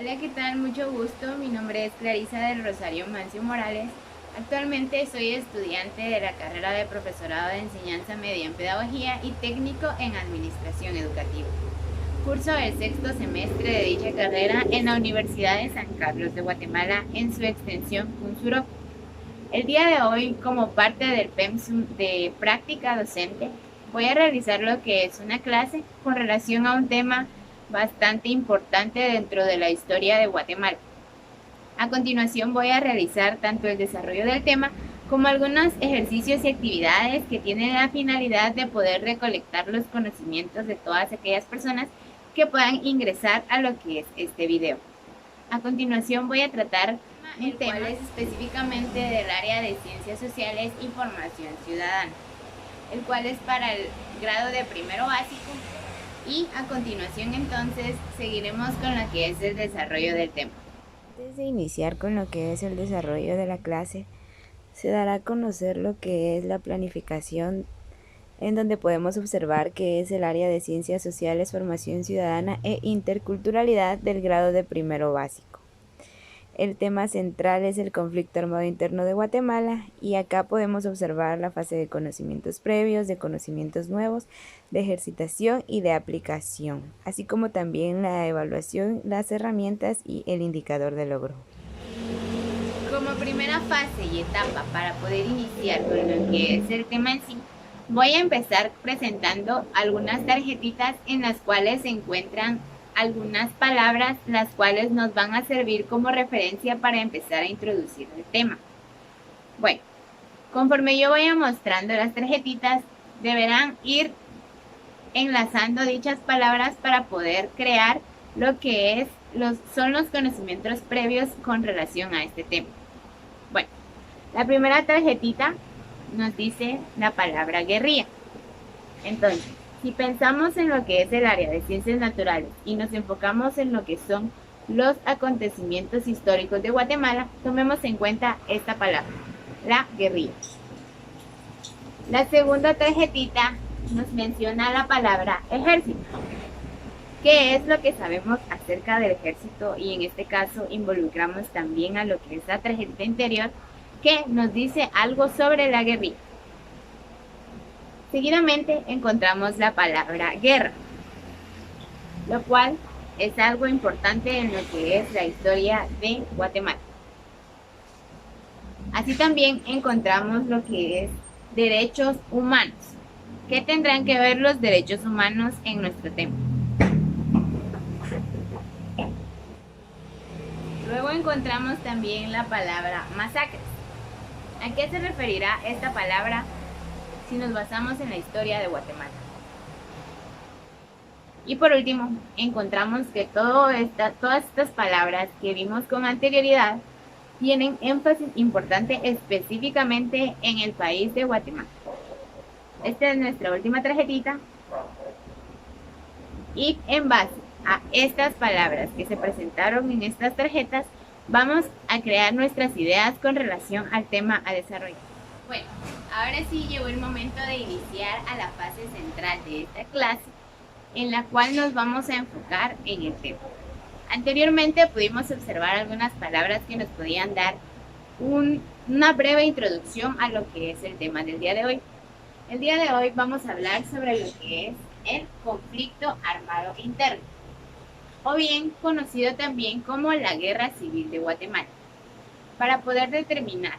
Hola, ¿qué tal? Mucho gusto. Mi nombre es Clarisa del Rosario Mancio Morales. Actualmente soy estudiante de la carrera de Profesorado de Enseñanza Media en Pedagogía y técnico en Administración Educativa. Curso el sexto semestre de dicha carrera en la Universidad de San Carlos de Guatemala en su extensión Cunsuro. El día de hoy, como parte del PEMSUM de práctica docente, voy a realizar lo que es una clase con relación a un tema bastante importante dentro de la historia de Guatemala. A continuación voy a realizar tanto el desarrollo del tema como algunos ejercicios y actividades que tienen la finalidad de poder recolectar los conocimientos de todas aquellas personas que puedan ingresar a lo que es este video. A continuación voy a tratar el tema es específicamente del área de Ciencias Sociales y Formación Ciudadana, el cual es para el grado de primero básico, y a continuación entonces seguiremos con lo que es el desarrollo del tema. Antes de iniciar con lo que es el desarrollo de la clase, se dará a conocer lo que es la planificación, en donde podemos observar que es el área de Ciencias Sociales, Formación Ciudadana e Interculturalidad del grado de primero básico. El tema central es el conflicto armado interno de Guatemala y acá podemos observar la fase de conocimientos previos, de conocimientos nuevos, de ejercitación y de aplicación, así como también la evaluación, las herramientas y el indicador de logro. Como primera fase y etapa para poder iniciar con lo que es el tema en sí, voy a empezar presentando algunas tarjetitas en las cuales se encuentran algunas palabras, las cuales nos van a servir como referencia para empezar a introducir el tema. Bueno, conforme yo vaya mostrando las tarjetitas, deberán ir enlazando dichas palabras para poder crear lo que son los conocimientos previos con relación a este tema. Bueno, la primera tarjetita nos dice la palabra guerrilla. Entonces, si pensamos en lo que es el área de ciencias naturales y nos enfocamos en lo que son los acontecimientos históricos de Guatemala, tomemos en cuenta esta palabra, la guerrilla. La segunda tarjetita nos menciona la palabra ejército. ¿Qué es lo que sabemos acerca del ejército? Y en este caso involucramos también a lo que es la tarjeta interior, que nos dice algo sobre la guerrilla. Seguidamente encontramos la palabra guerra, lo cual es algo importante en lo que es la historia de Guatemala. Así también encontramos lo que es derechos humanos. ¿Qué tendrán que ver los derechos humanos en nuestro tema? Luego encontramos también la palabra masacres. ¿A qué se referirá esta palabra si nos basamos en la historia de Guatemala? Y por último, encontramos que todas estas palabras que vimos con anterioridad tienen énfasis importante específicamente en el país de Guatemala. Esta es nuestra última tarjetita. Y en base a estas palabras que se presentaron en estas tarjetas, vamos a crear nuestras ideas con relación al tema a desarrollar. Bueno, ahora sí llegó el momento de iniciar a la fase central de esta clase, en la cual nos vamos a enfocar en el tema. Anteriormente pudimos observar algunas palabras que nos podían dar una breve introducción a lo que es el tema del día de hoy. El día de hoy vamos a hablar sobre lo que es el conflicto armado interno, o bien conocido también como la Guerra Civil de Guatemala. Para poder determinar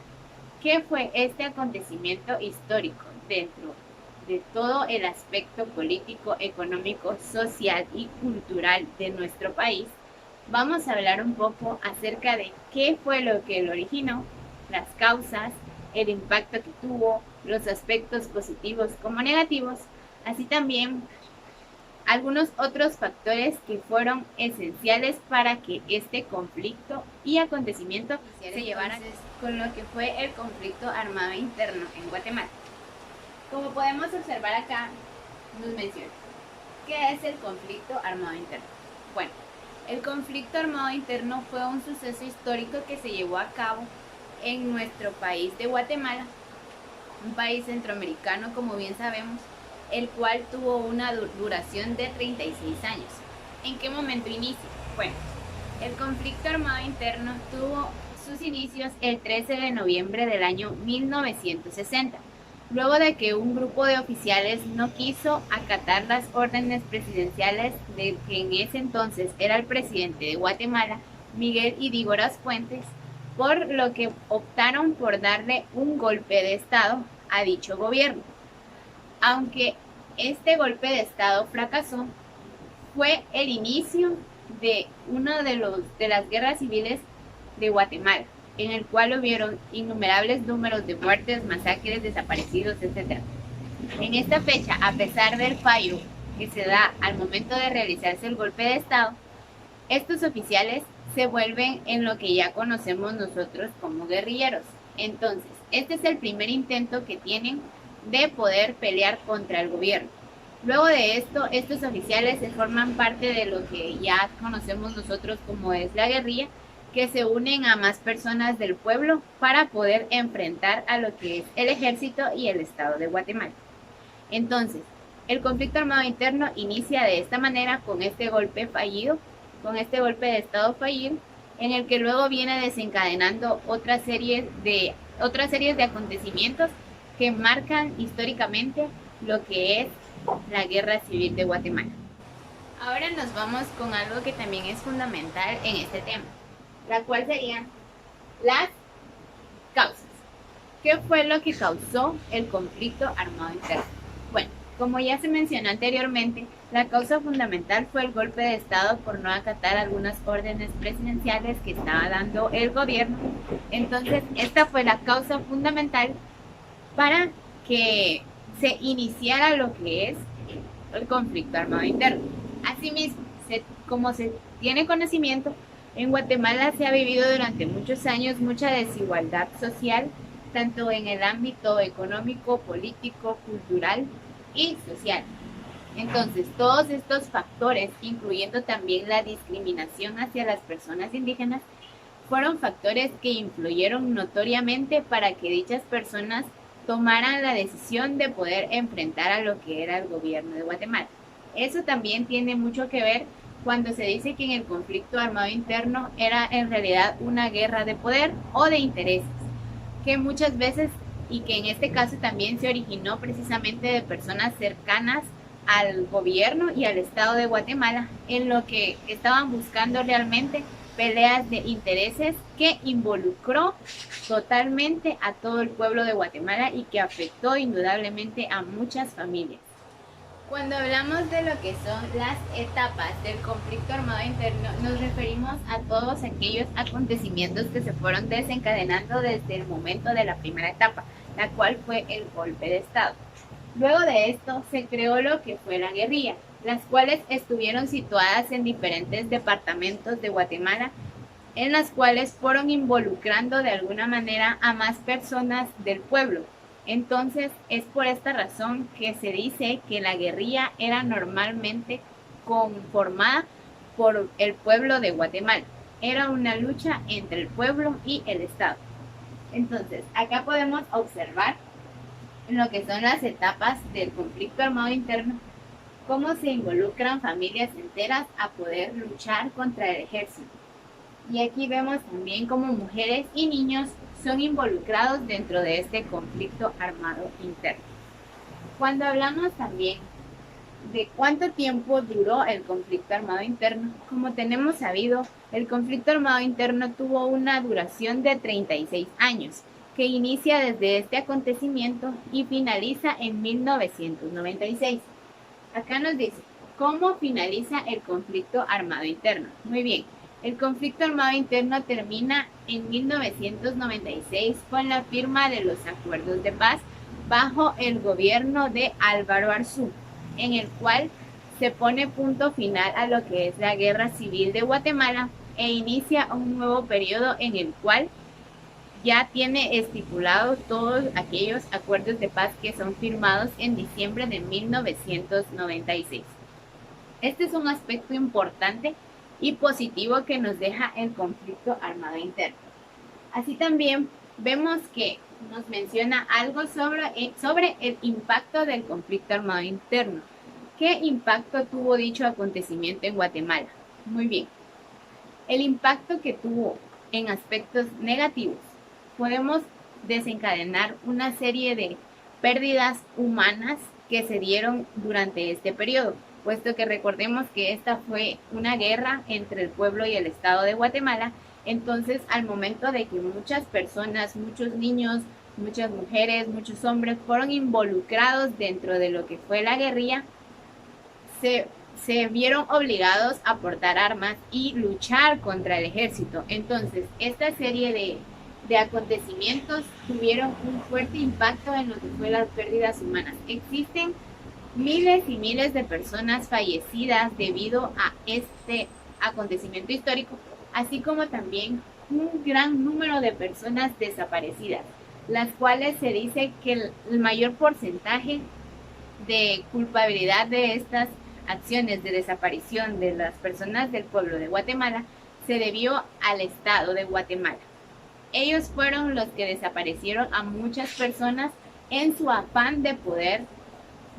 qué fue este acontecimiento histórico dentro de todo el aspecto político, económico, social y cultural de nuestro país, vamos a hablar un poco acerca de qué fue lo que lo originó, las causas, el impacto que tuvo, los aspectos positivos como negativos, así también algunos otros factores que fueron esenciales para que este conflicto y acontecimiento se llevaran con lo que fue el conflicto armado interno en Guatemala. Como podemos observar acá, nos menciona, ¿qué es el conflicto armado interno? Bueno, el conflicto armado interno fue un suceso histórico que se llevó a cabo en nuestro país de Guatemala, un país centroamericano, como bien sabemos, el cual tuvo una duración de 36 años. ¿En qué momento inicia? Bueno, El conflicto armado interno tuvo sus inicios el 13 de noviembre del año 1960, luego de que un grupo de oficiales no quiso acatar las órdenes presidenciales de que en ese entonces era el presidente de Guatemala, Miguel Ydígoras Fuentes, por lo que optaron por darle un golpe de Estado a dicho gobierno. Aunque este golpe de Estado fracasó, fue el inicio de una de las guerras civiles de Guatemala, en el cual hubieron innumerables números de muertes, masacres, desaparecidos, etc. En esta fecha, a pesar del fallo que se da al momento de realizarse el golpe de Estado, estos oficiales se vuelven en lo que ya conocemos nosotros como guerrilleros. Entonces, este es el primer intento que tienen de poder pelear contra el gobierno. Luego de esto, estos oficiales se forman parte de lo que ya conocemos nosotros como es la guerrilla, que se unen a más personas del pueblo para poder enfrentar a lo que es el ejército y el Estado de Guatemala. Entonces, el conflicto armado interno inicia de esta manera con este golpe fallido, con este golpe de Estado fallido, en el que luego viene desencadenando otra serie de acontecimientos que marcan históricamente lo que es la Guerra Civil de Guatemala. Ahora nos vamos con algo que también es fundamental en este tema, la cual serían las causas. ¿Qué fue lo que causó el conflicto armado interno? Bueno, como ya se mencionó anteriormente, la causa fundamental fue el golpe de Estado por no acatar algunas órdenes presidenciales que estaba dando el gobierno. Entonces, esta fue la causa fundamental para que se iniciara lo que es el conflicto armado interno. Asimismo, como se tiene conocimiento, en Guatemala se ha vivido durante muchos años mucha desigualdad social, tanto en el ámbito económico, político, cultural y social. Entonces, todos estos factores, incluyendo también la discriminación hacia las personas indígenas, fueron factores que influyeron notoriamente para que dichas personas tomaran la decisión de poder enfrentar a lo que era el gobierno de Guatemala. Eso también tiene mucho que ver cuando se dice que en el conflicto armado interno era en realidad una guerra de poder o de intereses, que muchas veces y que en este caso también se originó precisamente de personas cercanas al gobierno y al Estado de Guatemala, en lo que estaban buscando realmente peleas de intereses que involucró totalmente a todo el pueblo de Guatemala y que afectó indudablemente a muchas familias. Cuando hablamos de lo que son las etapas del conflicto armado interno, nos referimos a todos aquellos acontecimientos que se fueron desencadenando desde el momento de la primera etapa, la cual fue el golpe de Estado. Luego de esto se creó lo que fue la guerrilla, las cuales estuvieron situadas en diferentes departamentos de Guatemala, en las cuales fueron involucrando de alguna manera a más personas del pueblo. Entonces es por esta razón que se dice que la guerrilla era normalmente conformada por el pueblo de Guatemala. Era una lucha entre el pueblo y el Estado. Entonces acá podemos observar en lo que son las etapas del conflicto armado interno, cómo se involucran familias enteras a poder luchar contra el ejército. Y aquí vemos también cómo mujeres y niños son involucrados dentro de este conflicto armado interno. Cuando hablamos también de cuánto tiempo duró el conflicto armado interno, como tenemos sabido, el conflicto armado interno tuvo una duración de 36 años, que inicia desde este acontecimiento y finaliza en 1996. Acá nos dice, ¿cómo finaliza el conflicto armado interno? Muy bien, el conflicto armado interno termina en 1996 con la firma de los acuerdos de paz bajo el gobierno de Álvaro Arzú, en el cual se pone punto final a lo que es la Guerra Civil de Guatemala e inicia un nuevo periodo en el cual ya tiene estipulado todos aquellos acuerdos de paz que son firmados en diciembre de 1996. Este es un aspecto importante y positivo que nos deja el conflicto armado interno. Así también vemos que nos menciona algo sobre el impacto del conflicto armado interno. ¿Qué impacto tuvo dicho acontecimiento en Guatemala? Muy bien. El impacto que tuvo en aspectos negativos, podemos desencadenar una serie de pérdidas humanas que se dieron durante este periodo, puesto que recordemos que esta fue una guerra entre el pueblo y el Estado de Guatemala. Entonces, al momento de que muchas personas, muchos niños, muchas mujeres, muchos hombres fueron involucrados dentro de lo que fue la guerrilla, se, se vieron obligados a portar armas y luchar contra el ejército. Entonces, esta serie de acontecimientos tuvieron un fuerte impacto en lo que fue las pérdidas humanas. Existen miles y miles de personas fallecidas debido a este acontecimiento histórico, así como también un gran número de personas desaparecidas, las cuales se dice que el mayor porcentaje de culpabilidad de estas acciones de desaparición de las personas del pueblo de Guatemala se debió al Estado de Guatemala. Ellos fueron los que desaparecieron a muchas personas en su afán de poder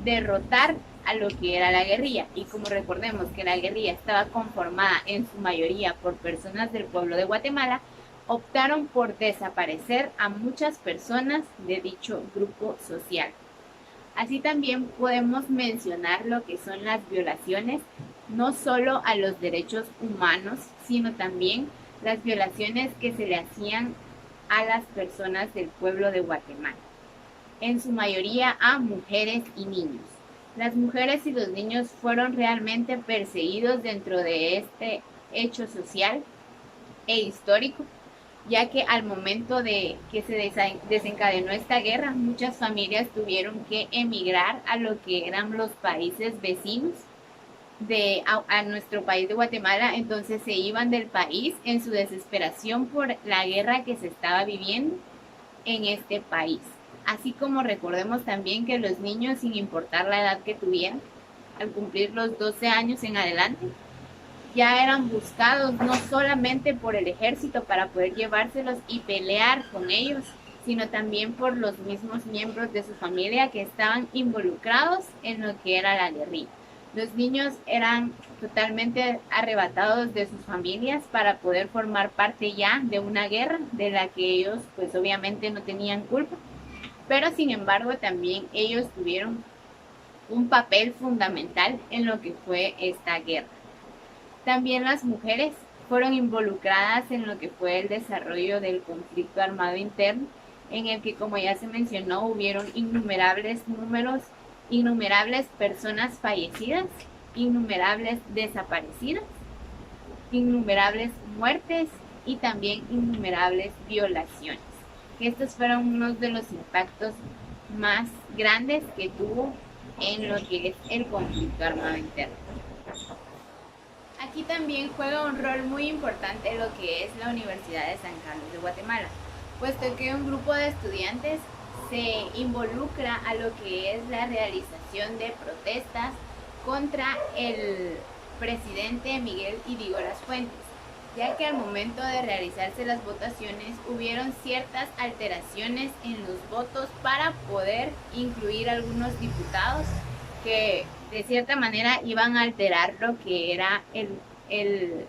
derrotar a lo que era la guerrilla. Y como recordemos que la guerrilla estaba conformada en su mayoría por personas del pueblo de Guatemala, optaron por desaparecer a muchas personas de dicho grupo social. Así también podemos mencionar lo que son las violaciones, no solo a los derechos humanos, sino también las violaciones que se le hacían a las personas del pueblo de Guatemala, en su mayoría a mujeres y niños. Las mujeres y los niños fueron realmente perseguidos dentro de este hecho social e histórico, ya que al momento de que se desencadenó esta guerra, muchas familias tuvieron que emigrar a lo que eran los países vecinos a nuestro país de Guatemala. Entonces se iban del país en su desesperación por la guerra que se estaba viviendo en este país. Así como recordemos también que los niños, sin importar la edad que tuvieran, al cumplir los 12 años en adelante, ya eran buscados no solamente por el ejército para poder llevárselos y pelear con ellos, sino también por los mismos miembros de su familia que estaban involucrados en lo que era la guerrilla. Los niños eran totalmente arrebatados de sus familias para poder formar parte ya de una guerra de la que ellos pues obviamente no tenían culpa, pero sin embargo también ellos tuvieron un papel fundamental en lo que fue esta guerra. También las mujeres fueron involucradas en lo que fue el desarrollo del conflicto armado interno, en el que, como ya se mencionó, hubieron innumerables personas fallecidas, innumerables desaparecidas, innumerables muertes y también innumerables violaciones. Estos fueron unos de los impactos más grandes que tuvo en lo que es el conflicto armado interno. Aquí también juega un rol muy importante lo que es la Universidad de San Carlos de Guatemala, puesto que un grupo de estudiantes se involucra a lo que es la realización de protestas contra el presidente Miguel Irigo Fuentes, ya que al momento de realizarse las votaciones hubieron ciertas alteraciones en los votos para poder incluir algunos diputados que de cierta manera iban a alterar lo que era el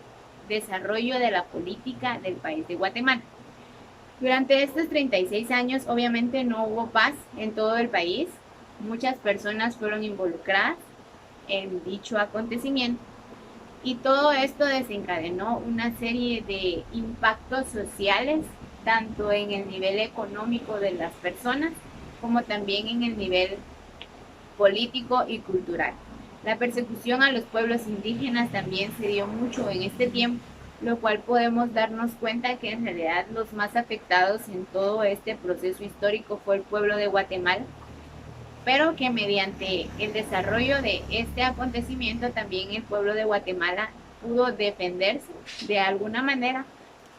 desarrollo de la política del país de Guatemala. Durante estos 36 años obviamente no hubo paz en todo el país, muchas personas fueron involucradas en dicho acontecimiento y todo esto desencadenó una serie de impactos sociales, tanto en el nivel económico de las personas como también en el nivel político y cultural. La persecución a los pueblos indígenas también se dio mucho en este tiempo, lo cual podemos darnos cuenta que en realidad los más afectados en todo este proceso histórico fue el pueblo de Guatemala, pero que mediante el desarrollo de este acontecimiento también el pueblo de Guatemala pudo defenderse de alguna manera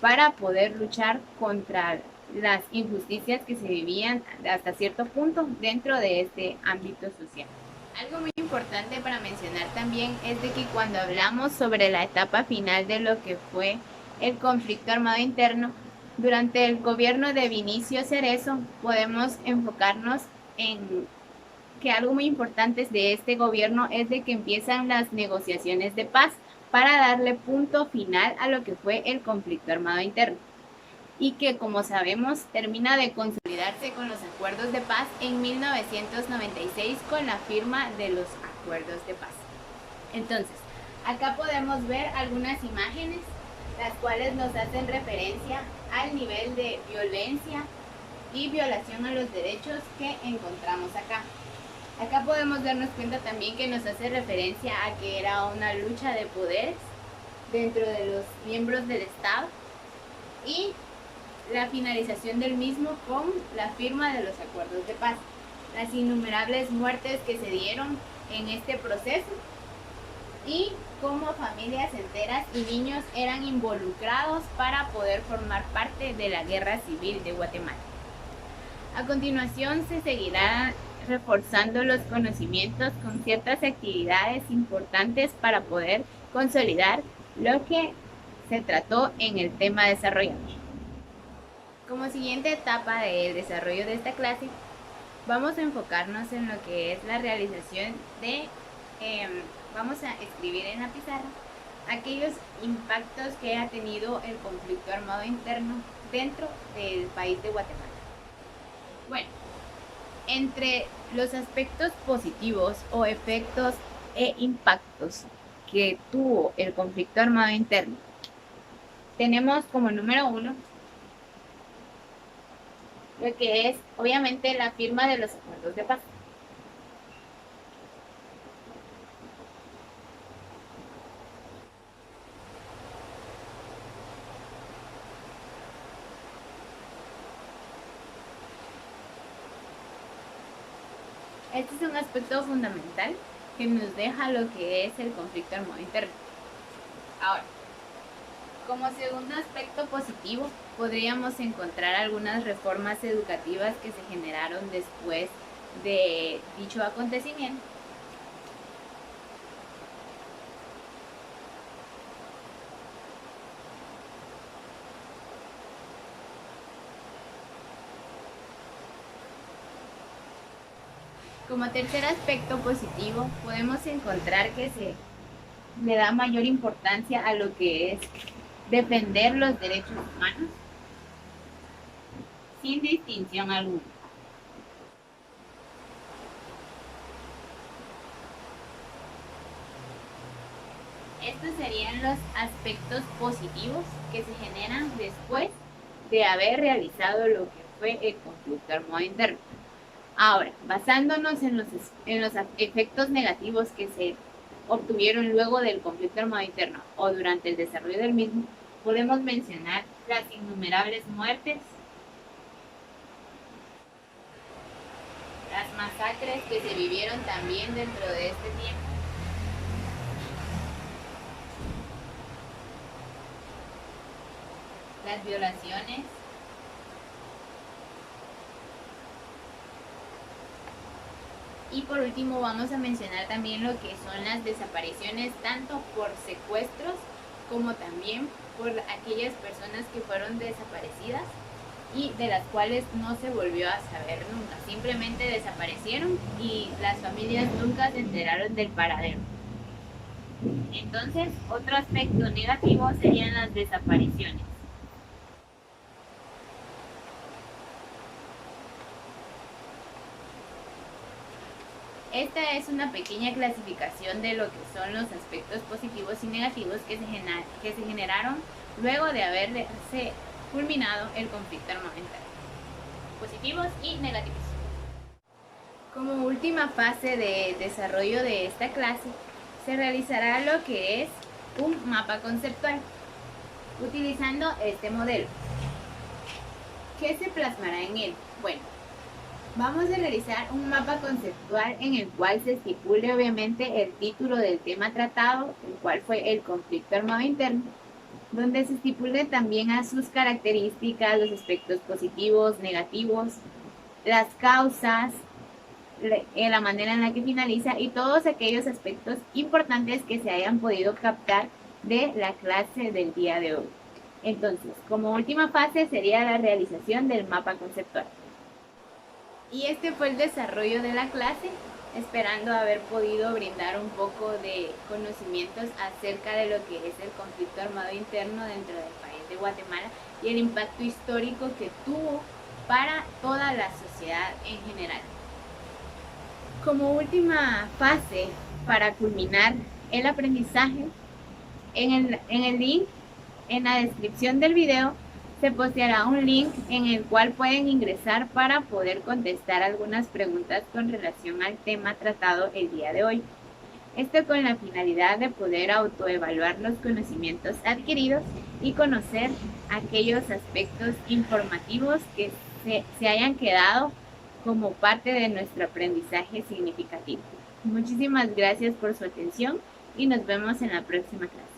para poder luchar contra las injusticias que se vivían hasta cierto punto dentro de este ámbito social. Algo muy importante para mencionar también es de que cuando hablamos sobre la etapa final de lo que fue el conflicto armado interno, durante el gobierno de Vinicio Cerezo podemos enfocarnos en que algo muy importante de este gobierno es de que empiezan las negociaciones de paz para darle punto final a lo que fue el conflicto armado interno, y que, como sabemos, termina de consolidarse con los acuerdos de paz en 1996 con la firma de los acuerdos de paz. Entonces, acá podemos ver algunas imágenes, las cuales nos hacen referencia al nivel de violencia y violación a los derechos que encontramos acá. Acá podemos darnos cuenta también que nos hace referencia a que era una lucha de poderes dentro de los miembros del Estado y la finalización del mismo con la firma de los acuerdos de paz, las innumerables muertes que se dieron en este proceso y cómo familias enteras y niños eran involucrados para poder formar parte de la guerra civil de Guatemala. A continuación se seguirá reforzando los conocimientos con ciertas actividades importantes para poder consolidar lo que se trató en el tema desarrollado. Como siguiente etapa del desarrollo de esta clase, vamos a enfocarnos en lo que es la realización de, vamos a escribir en la pizarra aquellos impactos que ha tenido el conflicto armado interno dentro del país de Guatemala. Bueno, entre los aspectos positivos o efectos e impactos que tuvo el conflicto armado interno, tenemos como número 1 lo que es obviamente la firma de los acuerdos de paz. Este es un aspecto fundamental que nos deja lo que es el conflicto armado interno. Ahora, como segundo aspecto positivo, podríamos encontrar algunas reformas educativas que se generaron después de dicho acontecimiento. Como tercer aspecto positivo, podemos encontrar que se le da mayor importancia a lo que es defender los derechos humanos sin distinción alguna. Estos serían los aspectos positivos que se generan después de haber realizado lo que fue el conflicto armado interno. Ahora, basándonos en los efectos negativos que se obtuvieron luego del conflicto armado interno o durante el desarrollo del mismo, podemos mencionar las innumerables muertes, las masacres que se vivieron también dentro de este tiempo, las violaciones, y por último vamos a mencionar también lo que son las desapariciones, tanto por secuestros como también por aquellas personas que fueron desaparecidas y de las cuales no se volvió a saber nunca, simplemente desaparecieron y las familias nunca se enteraron del paradero. Entonces, otro aspecto negativo serían las desapariciones. Esta es una pequeña clasificación de lo que son los aspectos positivos y negativos que se generaron luego de haberse culminado el conflicto armado interno. Positivos y negativos. Como última fase de desarrollo de esta clase, se realizará lo que es un mapa conceptual, utilizando este modelo. ¿Qué se plasmará en él? Bueno, vamos a realizar un mapa conceptual en el cual se estipule obviamente el título del tema tratado, el cual fue el conflicto armado interno, donde se estipule también a sus características, los aspectos positivos, negativos, las causas, la manera en la que finaliza y todos aquellos aspectos importantes que se hayan podido captar de la clase del día de hoy. Entonces, como última fase sería la realización del mapa conceptual. Y este fue el desarrollo de la clase. esperando haber podido brindar un poco de conocimientos acerca de lo que es el conflicto armado interno dentro del país de Guatemala y el impacto histórico que tuvo para toda la sociedad en general. Como última fase para culminar el aprendizaje, en el link, en la descripción del video, se posteará un link en el cual pueden ingresar para poder contestar algunas preguntas con relación al tema tratado el día de hoy. Esto con la finalidad de poder autoevaluar los conocimientos adquiridos y conocer aquellos aspectos informativos que se hayan quedado como parte de nuestro aprendizaje significativo. Muchísimas gracias por su atención y nos vemos en la próxima clase.